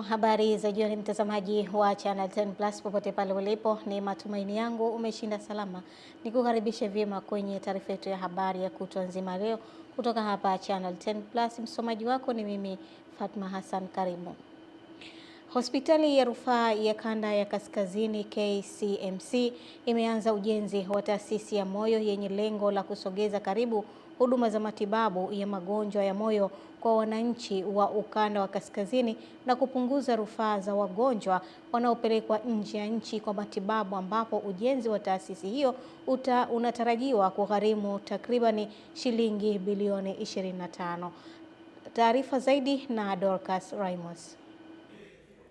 Habari za jioni mtazamaji wa Channel 10 Plus popote pale ulipo, ni matumaini yangu umeshinda salama. Nikukaribishe vyema kwenye taarifa yetu ya habari ya kutwa nzima leo kutoka hapa Channel 10 Plus. Msomaji wako ni mimi Fatma Hassan. Karibu. Hospitali ya Rufaa ya Kanda ya Kaskazini KCMC imeanza ujenzi wa taasisi ya moyo yenye lengo la kusogeza karibu huduma za matibabu ya magonjwa ya moyo kwa wananchi wa ukanda wa kaskazini na kupunguza rufaa za wagonjwa wanaopelekwa nje ya nchi kwa matibabu, ambapo ujenzi wa taasisi hiyo unatarajiwa kugharimu takribani shilingi bilioni 25. Taarifa zaidi na Dorcas Ramos.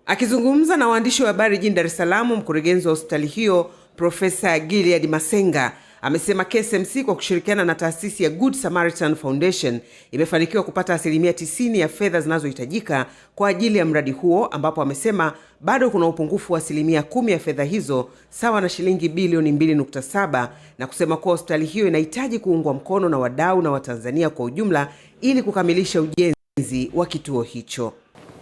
Akizungumza na waandishi wa habari jijini Dar es Salaam, mkurugenzi wa hospitali hiyo Profesa Gilead Masenga amesema KCMC kwa kushirikiana na taasisi ya Good Samaritan Foundation imefanikiwa kupata 90% ya fedha zinazohitajika kwa ajili ya mradi huo, ambapo amesema bado kuna upungufu wa 10% ya fedha hizo sawa na shilingi bilioni 2.7, na kusema kuwa hospitali hiyo inahitaji kuungwa mkono na wadau na Watanzania kwa ujumla ili kukamilisha ujenzi wa kituo hicho.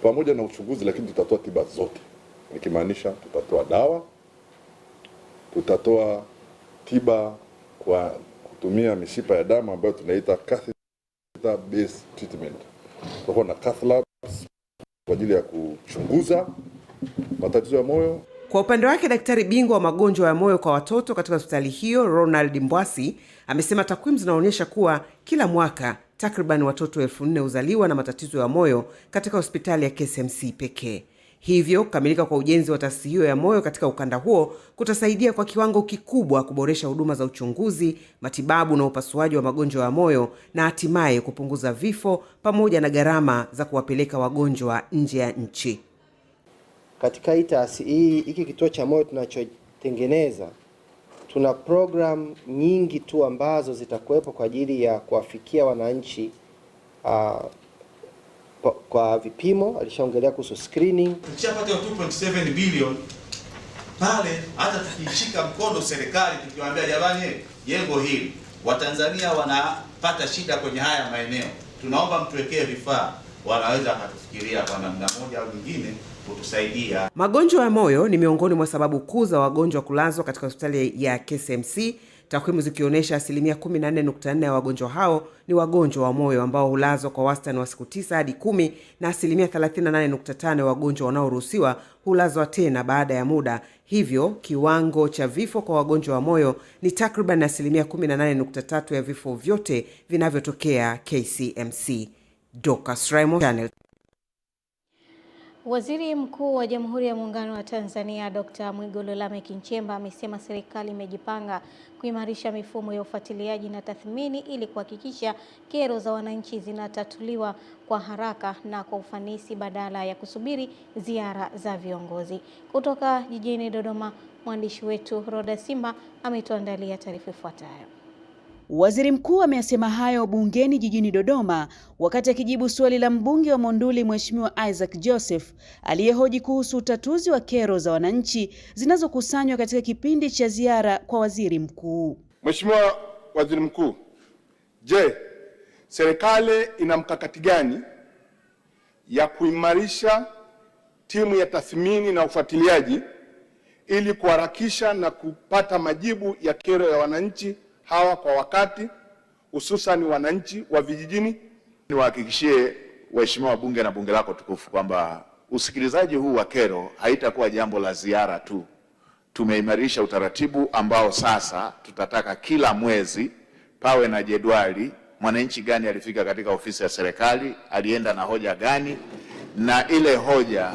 Pamoja na uchunguzi, lakini tutatoa tiba zote, nikimaanisha tutatoa dawa, tutatoa tiba kwa kutumia mishipa ya damu ambayo tunaita catheter based treatment. Tutakuwa na cath labs kwa ajili ya kuchunguza matatizo ya moyo. Kwa upande wake, daktari bingwa wa magonjwa ya moyo kwa watoto katika hospitali hiyo Ronald Mbwasi amesema takwimu zinaonyesha kuwa kila mwaka takriban watoto 4,000 huzaliwa na matatizo ya moyo katika hospitali ya KCMC pekee. Hivyo kukamilika kwa ujenzi wa taasisi hiyo ya moyo katika ukanda huo kutasaidia kwa kiwango kikubwa kuboresha huduma za uchunguzi, matibabu na upasuaji wa magonjwa ya moyo, na hatimaye kupunguza vifo pamoja na gharama za kuwapeleka wagonjwa nje ya nchi. Katika hiki kituo cha moyo tunachotengeneza, tuna program nyingi tu ambazo zitakuwepo kwa ajili ya kuwafikia wananchi kwa vipimo. Alishaongelea kuhusu screening. Tukishapata 2.7 bilioni pale, hata tukishika mkono serikali tukiwaambia jamani, jengo hili Watanzania wanapata shida kwenye haya maeneo, tunaomba mtuwekee vifaa, wanaweza kutufikiria kwa namna moja au nyingine kutusaidia. Magonjwa ya moyo ni miongoni mwa sababu kuu za wagonjwa kulazwa katika hospitali ya KCMC, takwimu zikionyesha 14.4% ya wagonjwa hao ni wagonjwa wa moyo ambao hulazwa kwa wastani wa siku 9 hadi 10, na 38.5% ya wagonjwa wanaoruhusiwa hulazwa tena baada ya muda. Hivyo kiwango cha vifo kwa wagonjwa wa moyo ni takriban 18.3% ya vifo vyote vinavyotokea KCMC. Dorcas Ramos, Channel. Waziri Mkuu wa Jamhuri ya Muungano wa Tanzania Dr. Mwigulu Lameck Nchemba amesema serikali imejipanga kuimarisha mifumo ya ufuatiliaji na tathmini ili kuhakikisha kero za wananchi zinatatuliwa kwa haraka na kwa ufanisi badala ya kusubiri ziara za viongozi. Kutoka jijini Dodoma, mwandishi wetu Roda Simba ametuandalia taarifa ifuatayo. Waziri Mkuu amesema hayo bungeni jijini Dodoma wakati akijibu swali la mbunge wa Monduli Mheshimiwa Isaac Joseph aliyehoji kuhusu utatuzi wa kero za wananchi zinazokusanywa katika kipindi cha ziara kwa waziri mkuu. Mheshimiwa Waziri Mkuu, je, serikali ina mkakati gani ya kuimarisha timu ya tathmini na ufuatiliaji ili kuharakisha na kupata majibu ya kero ya wananchi hawa kwa wakati, hususan wananchi wa vijijini? Niwahakikishie waheshimiwa wabunge na bunge lako tukufu kwamba usikilizaji huu wa kero haitakuwa jambo la ziara tu. Tumeimarisha utaratibu ambao sasa tutataka kila mwezi pawe na jedwali, mwananchi gani alifika katika ofisi ya serikali, alienda na hoja gani, na ile hoja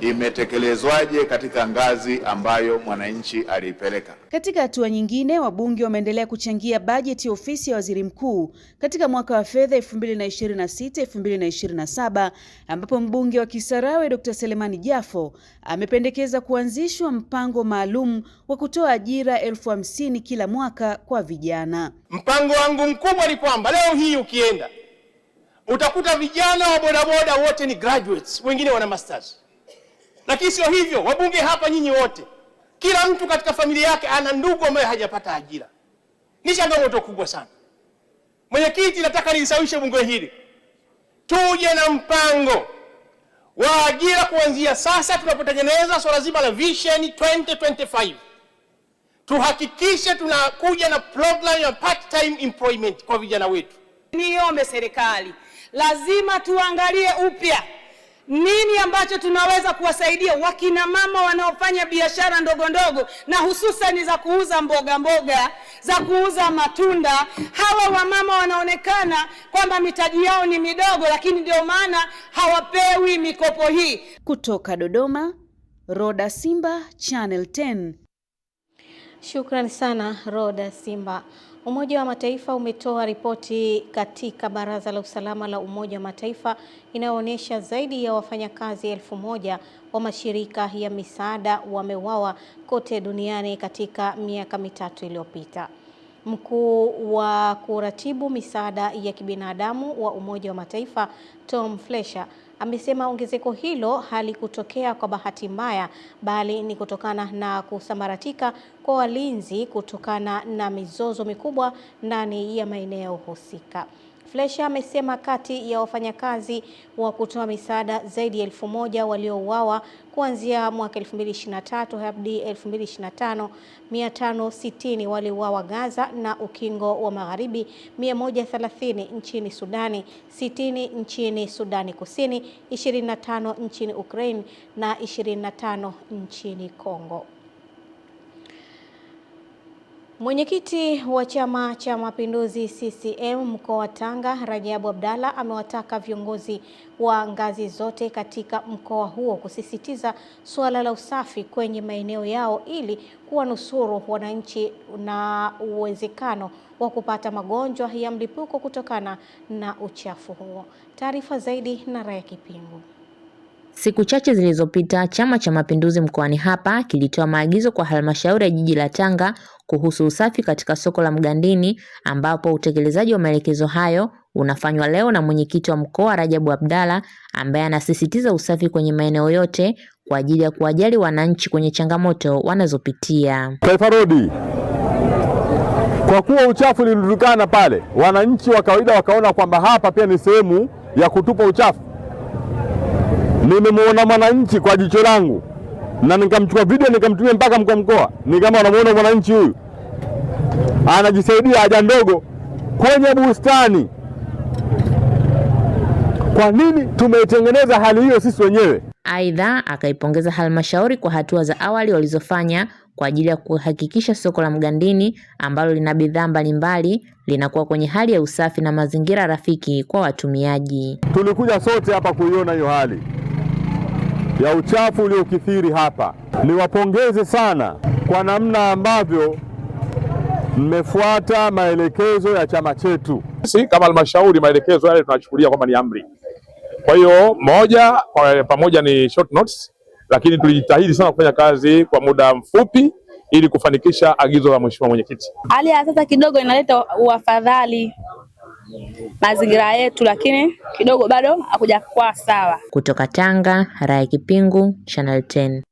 imetekelezwaje katika ngazi ambayo mwananchi aliipeleka. Katika hatua nyingine, wabunge wameendelea kuchangia bajeti ya ofisi ya waziri mkuu katika mwaka wa fedha 2026-2027, ambapo mbunge wa Kisarawe Dr. Selemani Jafo amependekeza kuanzishwa mpango maalum wa kutoa ajira 50,000 kila mwaka kwa vijana. Mpango wangu mkubwa ni kwamba leo hii ukienda utakuta vijana wa bodaboda wote ni graduates, wengine wana masters. Lakini sio hivyo, wabunge hapa nyinyi wote, kila mtu katika familia yake ana ndugu ambaye hajapata ajira. Ni changamoto kubwa sana. Mwenyekiti, nataka nilisawishe bunge hili, tuje na mpango wa ajira kuanzia sasa tunapotengeneza swala zima la Vision 2025. Tuhakikishe tunakuja na program ya part-time employment kwa vijana wetu. Niombe serikali, lazima tuangalie upya nini ambacho tunaweza kuwasaidia wakina mama wanaofanya biashara ndogo ndogo, na hususan za kuuza mboga, za kuuza matunda. Hawa wamama wanaonekana kwamba mitaji yao ni midogo, lakini ndio maana hawapewi mikopo hii. Kutoka Dodoma, Roda Simba, Channel 10. Shukrani sana Roda Simba. Umoja wa Mataifa umetoa ripoti katika Baraza la Usalama la Umoja wa Mataifa inayoonyesha zaidi ya wafanyakazi 1000 wa mashirika ya misaada wameuawa kote duniani katika miaka mitatu iliyopita. Mkuu wa kuratibu misaada ya kibinadamu wa Umoja wa Mataifa Tom Fletcher amesema ongezeko hilo halikutokea kwa bahati mbaya, bali ni kutokana na kusambaratika kwa walinzi kutokana na mizozo mikubwa ndani ya maeneo husika. Fletcher amesema kati ya wafanyakazi wa kutoa misaada zaidi ya 1000 waliouawa kuanzia mwaka 2023 hadi 2025, 560 waliuawa Gaza na Ukingo wa Magharibi, 130 nchini Sudani, 60 nchini Sudani Kusini, 25 nchini Ukraine na 25 nchini Kongo. Mwenyekiti wa Chama cha Mapinduzi CCM mkoa wa Tanga, Rajabu Abdalla, amewataka viongozi wa ngazi zote katika mkoa huo kusisitiza suala la usafi kwenye maeneo yao ili kuwanusuru wananchi na uwezekano wa kupata magonjwa ya mlipuko kutokana na uchafu huo. Taarifa zaidi na Raya Kipingu. Siku chache zilizopita, Chama cha Mapinduzi mkoani hapa kilitoa maagizo kwa halmashauri ya jiji la Tanga kuhusu usafi katika soko la Mgandini, ambapo utekelezaji wa maelekezo hayo unafanywa leo na mwenyekiti wa mkoa Rajabu Abdalla, ambaye anasisitiza usafi kwenye maeneo yote kwa ajili ya kuwajali wananchi kwenye changamoto wanazopitia. Taifa Road, kwa kuwa uchafu ulirundikana pale, wananchi wa kawaida wakaona kwamba hapa pia ni sehemu ya kutupa uchafu. Nimemuona mwananchi kwa jicho langu na nikamchukua video nikamtumia mpaka mkuu wa mkoa. Ni kama unamuona mwananchi huyu anajisaidia haja ndogo kwenye bustani. Kwa nini tumeitengeneza hali hiyo sisi wenyewe? Aidha, akaipongeza halmashauri kwa hatua za awali walizofanya kwa ajili ya kuhakikisha soko la Mgandini ambalo lina bidhaa mbalimbali linakuwa kwenye hali ya usafi na mazingira rafiki kwa watumiaji. Tulikuja sote hapa kuiona hiyo hali ya uchafu uliokithiri hapa. Niwapongeze sana kwa namna ambavyo mmefuata maelekezo ya chama chetu. Sisi kama halmashauri maelekezo yale tunachukulia kwamba ni amri. Kwa hiyo pamoja ni short notes, lakini tulijitahidi sana kufanya kazi kwa muda mfupi ili kufanikisha agizo la mheshimiwa mwenyekiti. Hali ya sasa kidogo inaleta uafadhali mazingira yetu, lakini kidogo bado hakuja kuwa sawa. Kutoka Tanga, Raya Kipingu, Channel 10.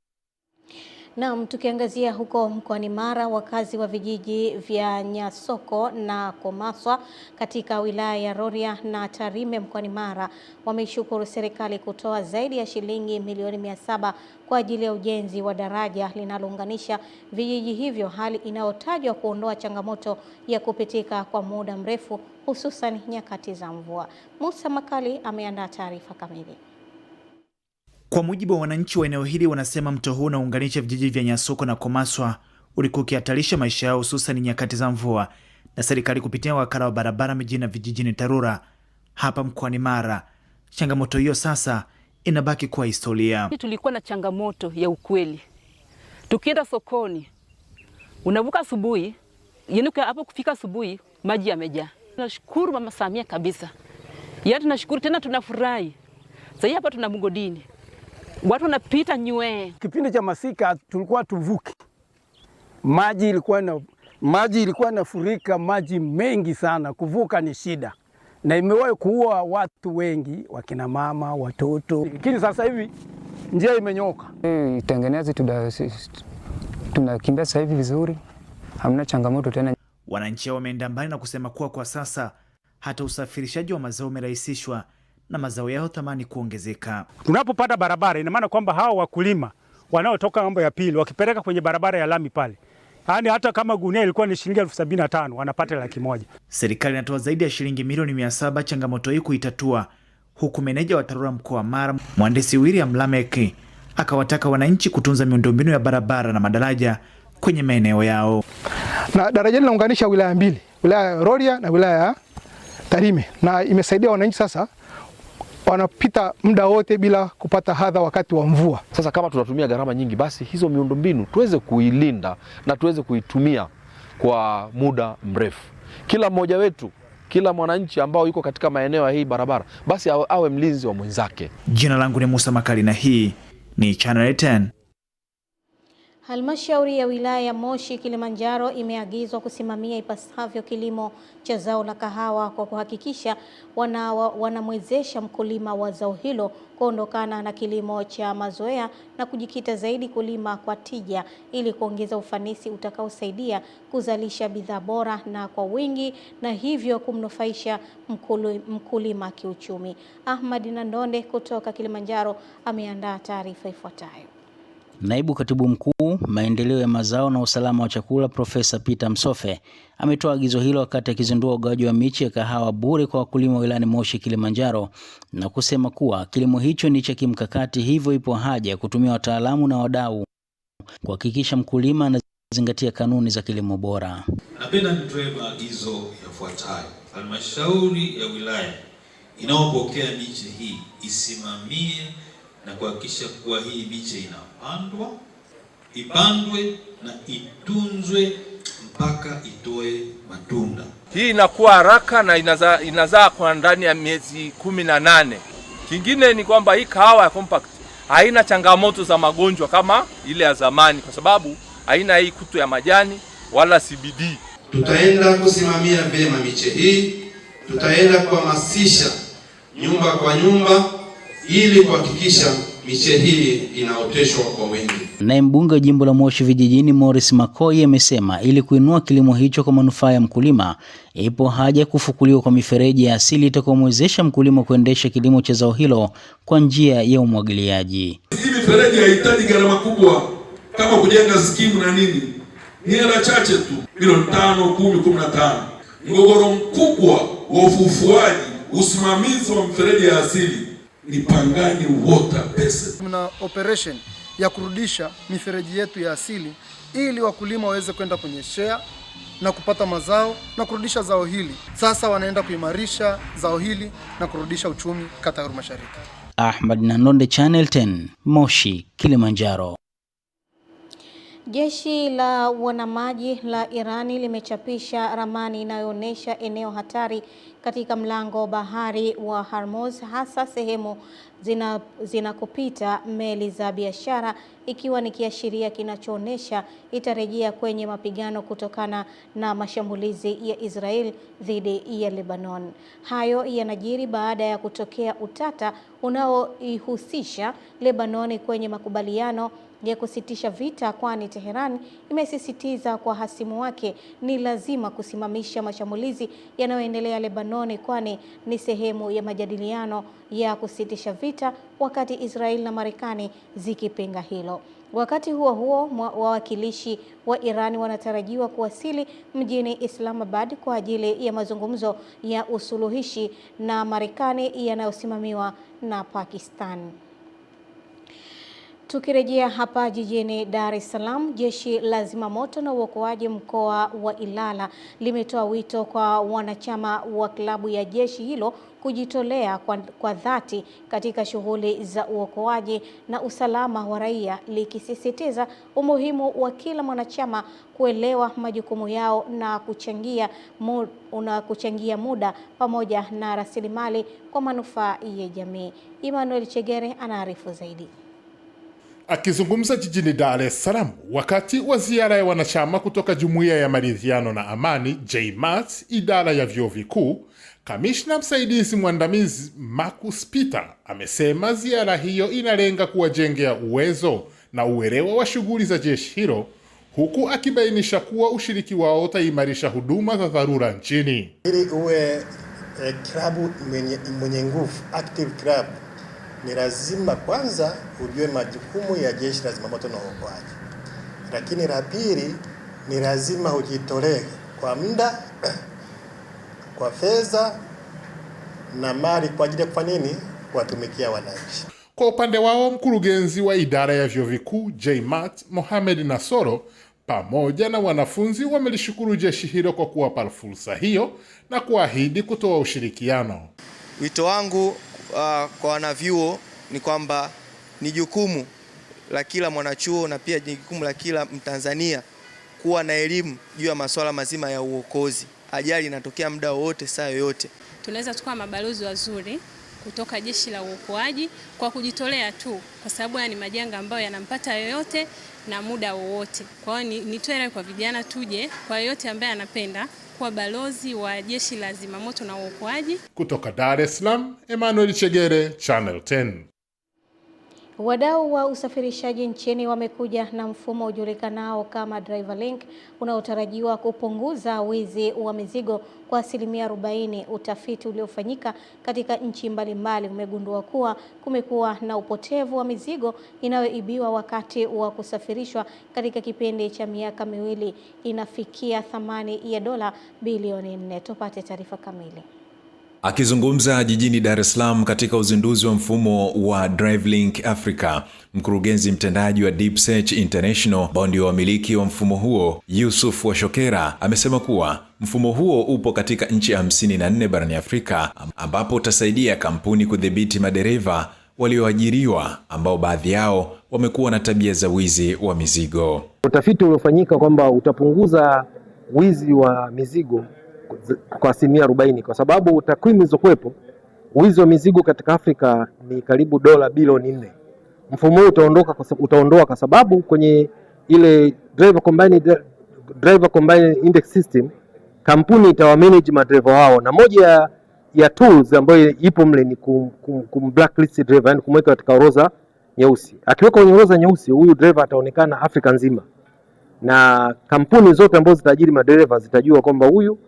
Naam, tukiangazia huko mkoani Mara, wakazi wa vijiji vya Nyasoko na Komaswa katika wilaya ya Rorya na Tarime mkoani Mara wameishukuru serikali kutoa zaidi ya shilingi milioni 700 kwa ajili ya ujenzi wa daraja linalounganisha vijiji hivyo, hali inayotajwa kuondoa changamoto ya kupitika kwa muda mrefu hususan nyakati za mvua. Musa Makali ameandaa taarifa kamili. Kwa mujibu wa wananchi wa eneo hili, wanasema mto huu unaunganisha vijiji vya Nyasoko na Komaswa ulikuwa ukihatarisha maisha yao hususan nyakati za mvua, na serikali kupitia wakala wa barabara mijini na vijijini TARURA hapa mkoani Mara, changamoto hiyo sasa inabaki kuwa historia. Tulikuwa na changamoto ya ukweli. Tukienda sokoni, unavuka asubuhi, hapo kufika asubuhi maji yamejaa. Tunashukuru Mama Samia kabisa. Tunashukuru tena, tunafurahi. Sasa hapa tuna mgodini. Watu wanapita nywe. Kipindi cha masika tulikuwa tuvuki. Maji ilikuwa inafurika, maji mengi sana, kuvuka ni shida. Na imewahi kuua watu wengi, wakina mama, watoto. Lakini sasa hivi njia imenyoka. Tengenezi tunakimbia sasa hivi vizuri. Hamna changamoto tena. Wananchi wameenda mbali na kusema kuwa kwa sasa hata usafirishaji wa mazao umerahisishwa na mazao yao thamani kuongezeka. Tunapopata barabara, ina maana kwamba hao wakulima wanaotoka mambo ya pili wakipeleka kwenye barabara ya lami pale, yaani hata kama gunia ilikuwa ni shilingi 75,000 wanapata 100,000. Serikali inatoa zaidi ya shilingi milioni 700 changamoto hii kuitatua, huku meneja wa TARURA mkoa wa Mara, Mhandisi William Lameki, akawataka wananchi kutunza miundombinu ya barabara na madaraja kwenye maeneo yao. Na daraja linaunganisha wilaya mbili, wilaya ya Rorya na wilaya ya Tarime, na imesaidia wananchi sasa wanapita muda wote bila kupata hadha wakati wa mvua. Sasa kama tunatumia gharama nyingi, basi hizo miundombinu tuweze kuilinda na tuweze kuitumia kwa muda mrefu. Kila mmoja wetu, kila mwananchi ambao yuko katika maeneo ya hii barabara, basi awe mlinzi wa mwenzake. Jina langu ni Musa Makali na hii ni Channel 10. Halmashauri ya wilaya ya Moshi Kilimanjaro imeagizwa kusimamia ipasavyo kilimo cha zao la kahawa kwa kuhakikisha wanamwezesha mkulima wa zao hilo kuondokana na kilimo cha mazoea na kujikita zaidi kulima kwa tija ili kuongeza ufanisi utakaosaidia kuzalisha bidhaa bora na kwa wingi na hivyo kumnufaisha mkulima kiuchumi. Ahmad Nandonde kutoka Kilimanjaro ameandaa taarifa ifuatayo. Naibu Katibu Mkuu Maendeleo ya Mazao na Usalama wa Chakula Profesa Peter Msofe ametoa agizo hilo wakati akizindua ugawaji wa miche ya kahawa bure kwa wakulima wilayani Moshi Kilimanjaro, na kusema kuwa kilimo hicho ni cha kimkakati, hivyo ipo haja ya kutumia wataalamu na wadau kuhakikisha mkulima anazingatia kanuni za kilimo bora. Napenda nitoe maagizo yafuatayo. Halmashauri ya wilaya inayopokea miche hii isimamie na kuhakikisha kuwa hii miche ipandwe na itunzwe mpaka itoe matunda. Hii inakuwa haraka na inazaa kwa ndani ya miezi 18. Kingine ni kwamba hii kahawa ya compact haina changamoto za magonjwa kama ile ya zamani, kwa sababu haina hii kutu ya majani wala CBD. Tutaenda kusimamia vyema miche hii, tutaenda kuhamasisha nyumba kwa nyumba ili kuhakikisha miche hii inaoteshwa kwa wingi. Naye mbunge wa jimbo la Moshi Vijijini Morris Makoi amesema ili kuinua kilimo hicho kwa manufaa ya mkulima, ipo haja kufukuliwa kwa mifereji ya asili itakayomwezesha mkulima kuendesha kilimo cha zao hilo kwa njia ya umwagiliaji. Hii mifereji haihitaji gharama kubwa kama kujenga skimu na nini. Ni hela chache tu, milioni 5, 10, 15. Mgogoro mkubwa wa ufufuaji, usimamizi wa mifereji ya asili ni Pangani Water Basin. Tuna operation ya kurudisha mifereji yetu ya asili ili wakulima waweze kwenda kwenye share na kupata mazao na kurudisha zao hili. Sasa wanaenda kuimarisha zao hili na kurudisha uchumi kata ya Mashariki. Ahmad Nandonde, Channel 10, Moshi, Kilimanjaro. Jeshi la wanamaji la Irani limechapisha ramani inayoonyesha eneo hatari katika mlango bahari wa Hormuz, hasa sehemu zinakopita meli za biashara, ikiwa ni kiashiria kinachoonyesha itarejea kwenye mapigano kutokana na mashambulizi ya Israel dhidi ya Lebanon. Hayo yanajiri baada ya kutokea utata unaoihusisha Lebanon kwenye makubaliano ya kusitisha vita, kwani Tehran imesisitiza kwa hasimu wake ni lazima kusimamisha mashambulizi yanayoendelea Lebanon, kwani ni sehemu ya majadiliano ya kusitisha vita, wakati Israel na Marekani zikipinga hilo. Wakati huo huo, wawakilishi wa Iran wanatarajiwa kuwasili mjini Islamabad kwa ajili ya mazungumzo ya usuluhishi na Marekani yanayosimamiwa na Pakistan. Tukirejea hapa jijini Dar es Salaam, jeshi la zimamoto na uokoaji mkoa wa Ilala limetoa wito kwa wanachama wa klabu ya jeshi hilo kujitolea kwa dhati katika shughuli za uokoaji na usalama wa raia, likisisitiza umuhimu wa kila mwanachama kuelewa majukumu yao na kuchangia muda pamoja na rasilimali kwa manufaa ya jamii. Emmanuel Chegere anaarifu zaidi. Akizungumza jijini Dar es Salaam wakati wa ziara ya wanachama kutoka Jumuiya ya Maridhiano na Amani JMAT idara ya vyuo vikuu, kamishna msaidizi mwandamizi Marcus Peter amesema ziara hiyo inalenga kuwajengea uwezo na uelewa wa shughuli za jeshi hilo, huku akibainisha kuwa ushiriki wao utaimarisha huduma za dharura nchini. Ili uwe klabu mwenye nguvu, active club, ni lazima kwanza ujue majukumu ya jeshi la zimamoto na uokoaji. Lakini la pili ni lazima ujitolee kwa muda, kwa fedha na mali kwa ajili ya kufanya nini? Kuwatumikia wananchi. Kwa upande wao, mkurugenzi wa idara ya vyuo vikuu JMAT Mohamed Nasoro pamoja na wanafunzi wamelishukuru jeshi hilo kwa kuwapa fursa hiyo na kuahidi kutoa ushirikiano. Wito wangu kwa wanavyuo ni kwamba ni jukumu la kila mwanachuo na pia ni jukumu la kila Mtanzania kuwa na elimu juu ya masuala mazima ya uokozi. Ajali inatokea muda wowote, saa yoyote. Tunaweza tukawa mabalozi wazuri kutoka jeshi la uokoaji kwa kujitolea tu, kwa sababu ni majanga ambayo yanampata yoyote na muda wowote. Kwa hiyo nitoe kwa vijana tuje, kwa yoyote ambaye anapenda kuwa balozi wa jeshi la zimamoto na uokoaji. Kutoka Dar es Salaam, Emmanuel Chegere, Channel 10. Wadau wa usafirishaji nchini wamekuja na mfumo ujulikanao kama Driver Link unaotarajiwa kupunguza wizi wa mizigo kwa 40%. Utafiti uliofanyika katika nchi mbalimbali umegundua kuwa kumekuwa na upotevu wa mizigo inayoibiwa wakati wa kusafirishwa katika kipindi cha miaka miwili, inafikia thamani ya dola bilioni 4. Tupate taarifa kamili. Akizungumza jijini Dar es Salaam katika uzinduzi wa mfumo wa DriveLink Africa, mkurugenzi mtendaji wa Deep Search International ambao ndio wamiliki wa mfumo huo, Yusuf Washokera, amesema kuwa mfumo huo upo katika nchi 54 barani Afrika, ambapo utasaidia kampuni kudhibiti madereva walioajiriwa ambao baadhi yao wamekuwa na tabia za wizi wa mizigo. Utafiti uliofanyika kwamba utapunguza wizi wa mizigo kwa 40%, kwa sababu takwimu zilizokuwepo, wizi wa mizigo katika Afrika ni karibu dola bilioni 4. Mfumo huu utaondoa kwa sababu kwenye ile driver combined index system, kampuni itawamanage madereva wao, na moja ya tools ambayo ipo mle ni blacklist driver, yani kumweka katika orodha nyeusi. Akiweka kwenye orodha nyeusi, huyu driver ataonekana Afrika nzima, na kampuni zote ambazo zitaajiri madereva zitajua kwamba huyu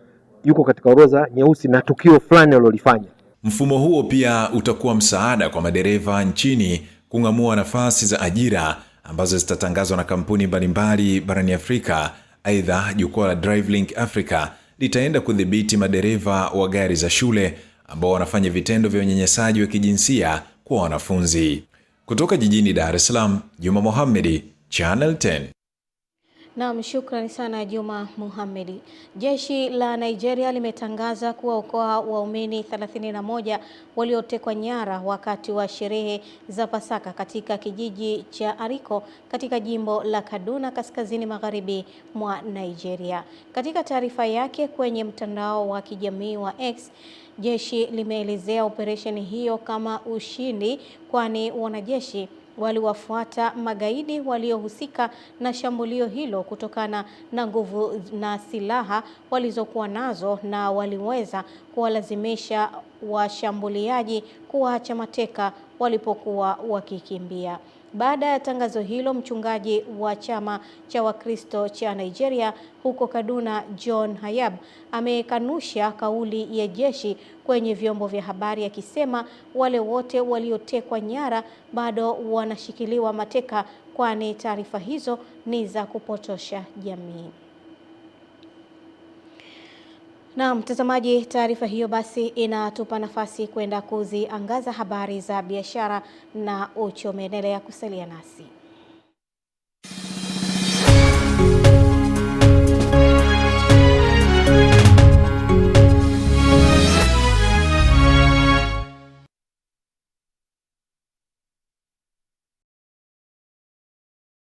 yuko katika orodha nyeusi na tukio fulani alilofanya. Mfumo huo pia utakuwa msaada kwa madereva nchini kung'amua nafasi za ajira ambazo zitatangazwa na kampuni mbalimbali barani Afrika. Aidha, jukwaa la DriveLink Africa litaenda kudhibiti madereva wa gari za shule ambao wanafanya vitendo vya unyanyasaji wa kijinsia kwa wanafunzi. Kutoka jijini Dar es Salaam, Juma Mohamed, Channel 10. Naam, shukrani sana Juma Mohamed. Jeshi la Nigeria limetangaza kuwaokoa waumini 31 waliotekwa nyara wakati wa sherehe za Pasaka katika kijiji cha Ariko katika jimbo la Kaduna kaskazini magharibi mwa Nigeria. Katika taarifa yake kwenye mtandao wa kijamii wa X, jeshi limeelezea operesheni hiyo kama ushindi, kwani wanajeshi waliwafuata magaidi waliohusika na shambulio hilo kutokana na nguvu na silaha walizokuwa nazo, na waliweza kuwalazimisha washambuliaji kuacha mateka walipokuwa wakikimbia. Baada ya tangazo hilo, mchungaji wa chama cha Wakristo cha Nigeria huko Kaduna, John Hayab, amekanusha kauli ya jeshi kwenye vyombo vya habari akisema wale wote waliotekwa nyara bado wanashikiliwa mateka, kwani taarifa hizo ni za kupotosha jamii. Na mtazamaji, taarifa hiyo basi inatupa nafasi kwenda kuziangaza habari za biashara na uchumi. Endelea kusalia nasi.